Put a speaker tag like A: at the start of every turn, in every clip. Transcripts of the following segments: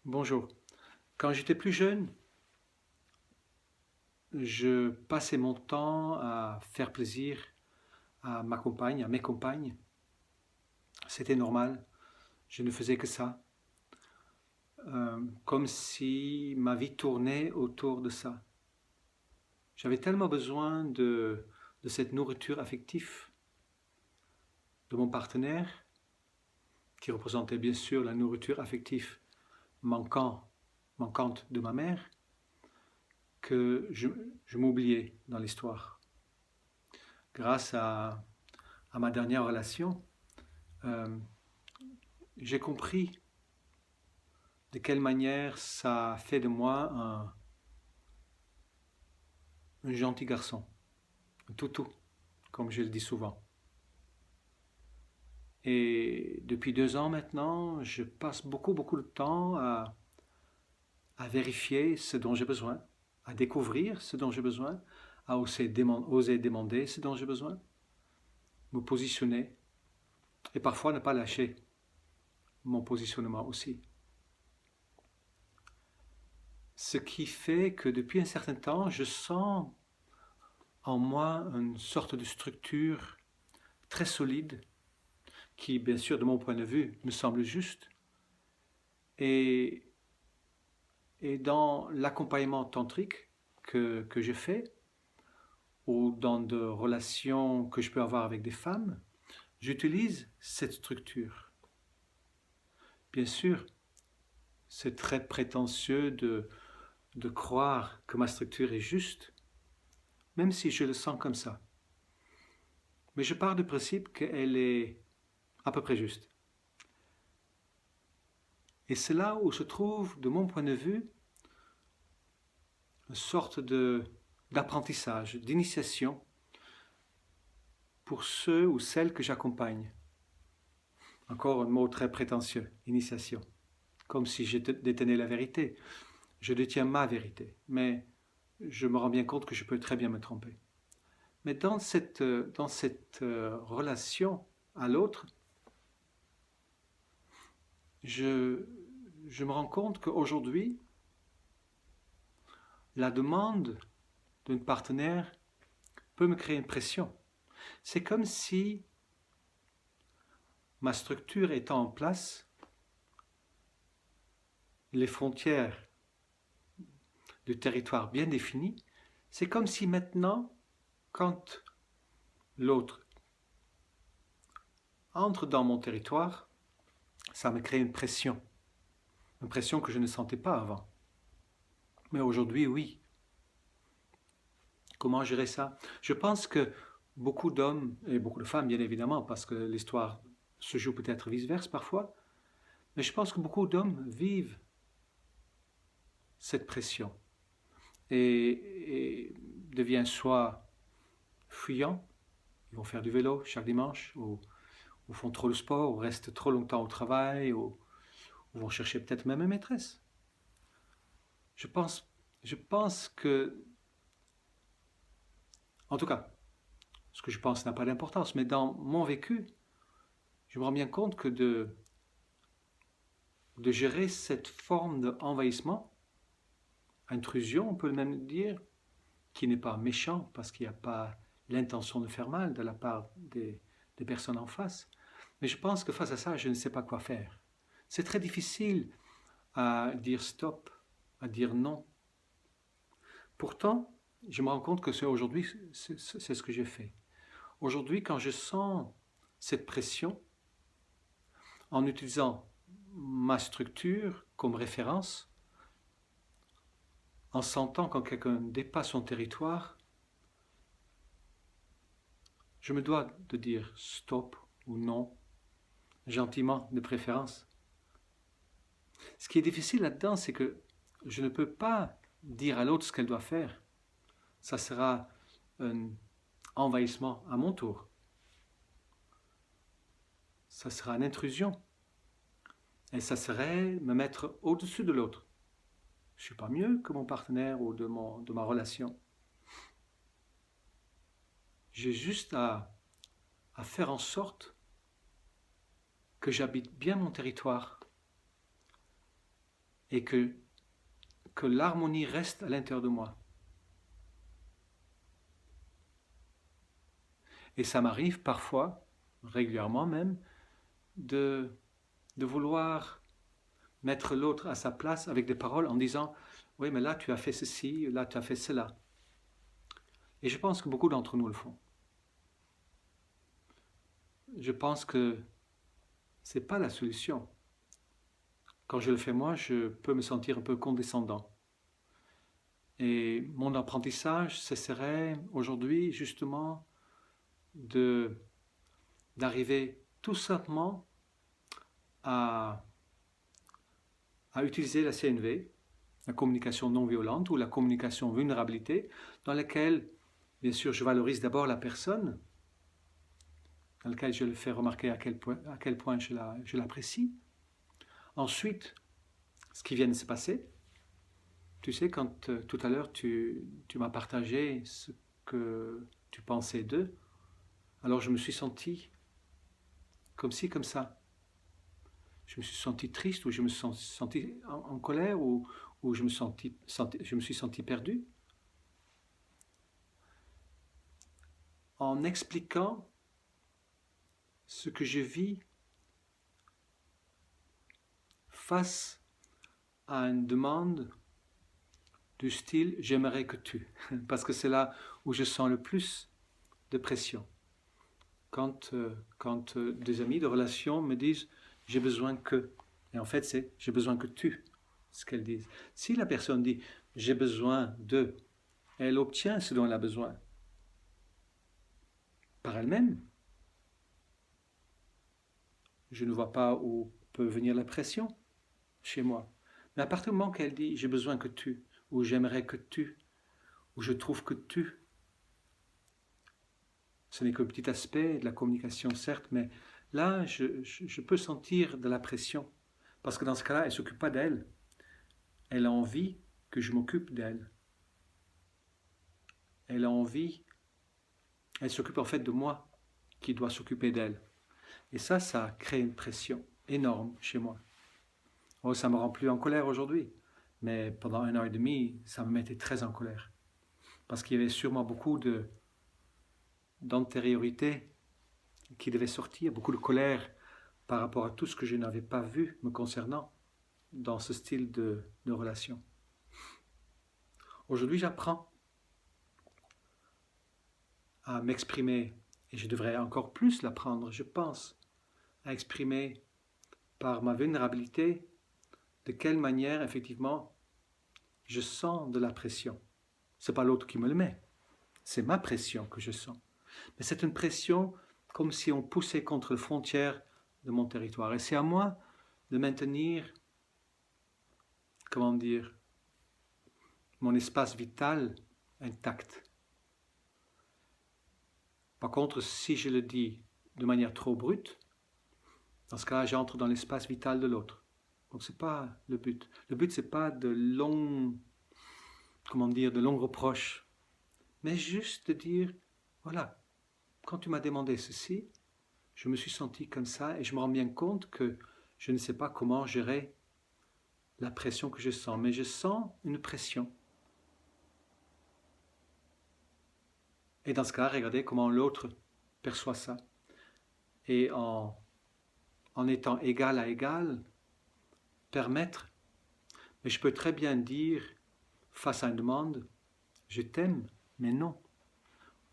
A: Bonjour. Quand j'étais plus jeune, je passais mon temps à faire plaisir à ma compagne, à mes compagnes. C'était normal, je ne faisais que ça, comme si ma vie tournait autour de ça. J'avais tellement besoin de cette nourriture affective de mon partenaire, qui représentait bien sûr la nourriture affective manquant, manquante de ma mère, que je m'oubliais dans l'histoire. Grâce à ma dernière relation, euh, j'ai compris de quelle manière ça fait de moi un gentil garçon, un toutou, comme je le dis souvent. Et depuis 2 ans maintenant, je passe beaucoup de temps à vérifier ce dont j'ai besoin, à découvrir ce dont j'ai besoin, à oser demander ce dont j'ai besoin, me positionner et parfois ne pas lâcher mon positionnement aussi. Ce qui fait que depuis un certain temps, je sens en moi une sorte de structure très solide qui, bien sûr, de mon point de vue, me semble juste. Et, et dans l'accompagnement tantrique que je fais, ou dans de relations que je peux avoir avec des femmes, j'utilise cette structure. Bien sûr, c'est très prétentieux de croire que ma structure est juste, même si je le sens comme ça. Mais je pars du principe qu'elle est à peu près juste. Et c'est là où se trouve, de mon point de vue, une sorte d'apprentissage, d'initiation pour ceux ou celles que j'accompagne. Encore un mot très prétentieux, initiation. Comme si je détenais la vérité. Je détiens ma vérité, mais je me rends bien compte que je peux très bien me tromper. Mais dans cette relation à l'autre, je, je me rends compte qu'aujourd'hui, la demande d'un partenaire peut me créer une pression. C'est comme si ma structure étant en place, les frontières du territoire bien définies, c'est comme si maintenant, quand l'autre entre dans mon territoire, ça me crée une pression que je ne sentais pas avant. Mais aujourd'hui, oui. Comment gérer ça? Je pense que beaucoup d'hommes, et beaucoup de femmes bien évidemment, parce que l'histoire se joue peut-être vice-versa parfois, mais je pense que beaucoup d'hommes vivent cette pression et deviennent soit fuyants, ils vont faire du vélo chaque dimanche, ou font trop de sport, ou restent trop longtemps au travail, ou vont chercher peut-être même une maîtresse. Je pense, je pense que, en tout cas, ce que je pense n'a pas d'importance, mais dans mon vécu, je me rends bien compte que de gérer cette forme d'envahissement, intrusion, on peut même dire, qui n'est pas méchant parce qu'il n'y a pas l'intention de faire mal de la part des personnes en face. Mais je pense que face à ça, je ne sais pas quoi faire. C'est très difficile à dire stop, à dire non. Pourtant, je me rends compte que c'est aujourd'hui, c'est ce que j'ai fait. Aujourd'hui, quand je sens cette pression, en utilisant ma structure comme référence, en sentant quand quelqu'un dépasse son territoire, je me dois de dire stop ou non, gentiment de préférence. Ce qui est difficile là-dedans, c'est que je ne peux pas dire à l'autre ce qu'elle doit faire. Ça sera un envahissement à mon tour. Ça sera une intrusion. Et ça serait me mettre au-dessus de l'autre. Je ne suis pas mieux que mon partenaire ou de ma relation. J'ai juste à faire en sorte que j'habite bien mon territoire et que l'harmonie reste à l'intérieur de moi. Et ça m'arrive parfois, régulièrement même, de vouloir mettre l'autre à sa place avec des paroles en disant « Oui, mais là tu as fait ceci, là tu as fait cela ». Et je pense que beaucoup d'entre nous le font. Je pense que ce n'est pas la solution. Quand je le fais moi, je peux me sentir un peu condescendant. Et mon apprentissage, ce serait aujourd'hui justement d'arriver tout simplement à utiliser la CNV, la communication non violente ou la communication vulnérabilité, dans laquelle, bien sûr, je valorise d'abord la personne, dans laquelle je le fais remarquer à quel point je l'apprécie. Ensuite, ce qui vient de se passer, tu sais, quand tout à l'heure tu m'as partagé ce que tu pensais d'eux, alors je me suis senti comme ci, comme ça. Je me suis senti triste, ou je me suis senti en colère, ou je me suis senti perdu. En expliquant ce que je vis face à une demande du style « j'aimerais que tu », parce que c'est là où je sens le plus de pression. Quand des amis de relation me disent « j'ai besoin que », et en fait c'est « j'ai besoin que tu », ce qu'elles disent. Si la personne dit « j'ai besoin de », elle obtient ce dont elle a besoin par elle-même. Je ne vois pas où peut venir la pression chez moi. Mais à partir du moment qu'elle dit « j'ai besoin que tu », ou « j'aimerais que tu », ou « je trouve que tu », ce n'est qu'un petit aspect de la communication, certes, mais là, je peux sentir de la pression. Parce que dans ce cas-là, elle ne s'occupe pas d'elle. Elle a envie que je m'occupe d'elle. Elle a envie, elle s'occupe en fait de moi, qui dois s'occuper d'elle. Et ça crée une pression énorme chez moi. Oh, ça ne me rend plus en colère aujourd'hui. Mais pendant 1 an et demi, ça me mettait très en colère. Parce qu'il y avait sûrement beaucoup d'antériorité qui devait sortir, beaucoup de colère par rapport à tout ce que je n'avais pas vu me concernant dans ce style de relation. Aujourd'hui, j'apprends à m'exprimer, et je devrais encore plus l'apprendre, je pense, à exprimer par ma vulnérabilité de quelle manière, effectivement, je sens de la pression. Ce n'est pas l'autre qui me le met, c'est ma pression que je sens. Mais c'est une pression comme si on poussait contre les frontières de mon territoire. Et c'est à moi de maintenir, comment dire, mon espace vital intact. Par contre, si je le dis de manière trop brute, dans ce cas-là, j'entre dans l'espace vital de l'autre. Donc ce n'est pas le but. Le but, ce n'est pas de longs reproches, mais juste de dire, voilà, quand tu m'as demandé ceci, je me suis senti comme ça et je me rends bien compte que je ne sais pas comment gérer la pression que je sens, mais je sens une pression. Et dans ce cas, regardez comment l'autre perçoit ça. Et en étant égal à égal, permettre. Mais je peux très bien dire, face à une demande, je t'aime, mais non.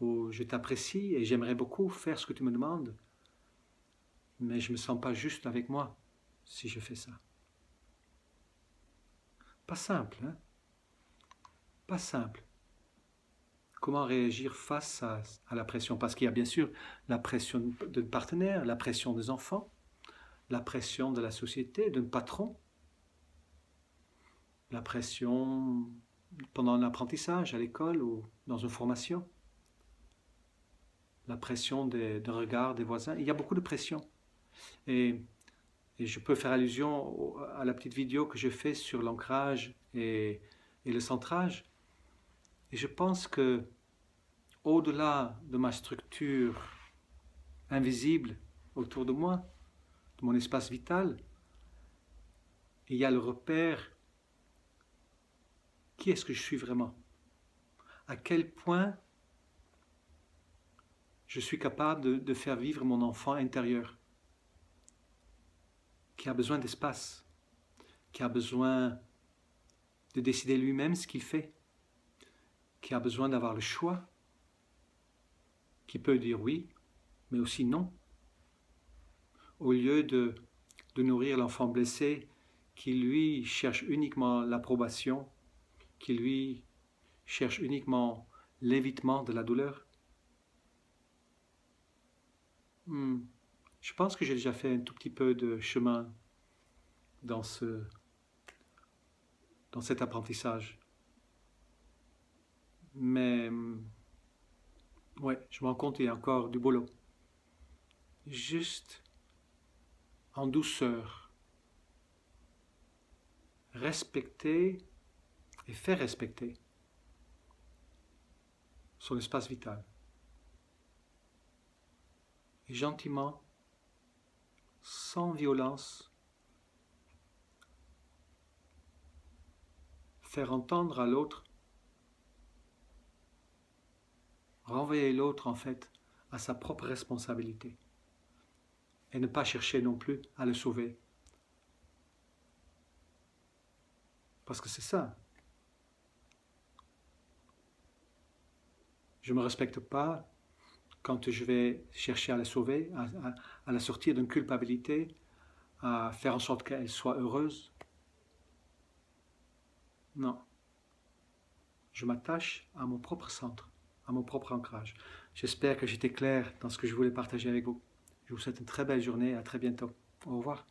A: Ou je t'apprécie et j'aimerais beaucoup faire ce que tu me demandes, mais je ne me sens pas juste avec moi si je fais ça. Pas simple, hein? Pas simple. Comment réagir face à la pression? Parce qu'il y a bien sûr la pression d'un partenaire, la pression des enfants, la pression de la société, d'un patron, la pression pendant un apprentissage à l'école ou dans une formation, la pression des regards des voisins. Il y a beaucoup de pression. Et je peux faire allusion à la petite vidéo que je fais sur l'ancrage et le centrage. Et je pense que au-delà de ma structure invisible autour de moi, de mon espace vital, il y a le repère Qui est-ce que je suis vraiment? À quel point je suis capable de faire vivre mon enfant intérieur, qui a besoin d'espace, qui a besoin de décider lui-même ce qu'il fait, qui a besoin d'avoir le choix, qui peut dire oui, mais aussi non, au lieu de nourrir l'enfant blessé qui lui cherche uniquement l'approbation, qui lui cherche uniquement l'évitement de la douleur. Je pense que j'ai déjà fait un tout petit peu de chemin dans, dans cet apprentissage. Mais ouais, je me rends compte qu'il y a encore du boulot. Juste en douceur, respecter et faire respecter son espace vital. Et gentiment, sans violence, faire entendre à l'autre, renvoyer l'autre en fait à sa propre responsabilité et ne pas chercher non plus à le sauver. Parce que c'est ça. Je ne me respecte pas quand je vais chercher à la sauver, à la sortir d'une culpabilité, à faire en sorte qu'elle soit heureuse. Non. Je m'attache à mon propre centre, à mon propre ancrage. J'espère que j'étais clair dans ce que je voulais partager avec vous. Je vous souhaite une très belle journée, à très bientôt. Au revoir.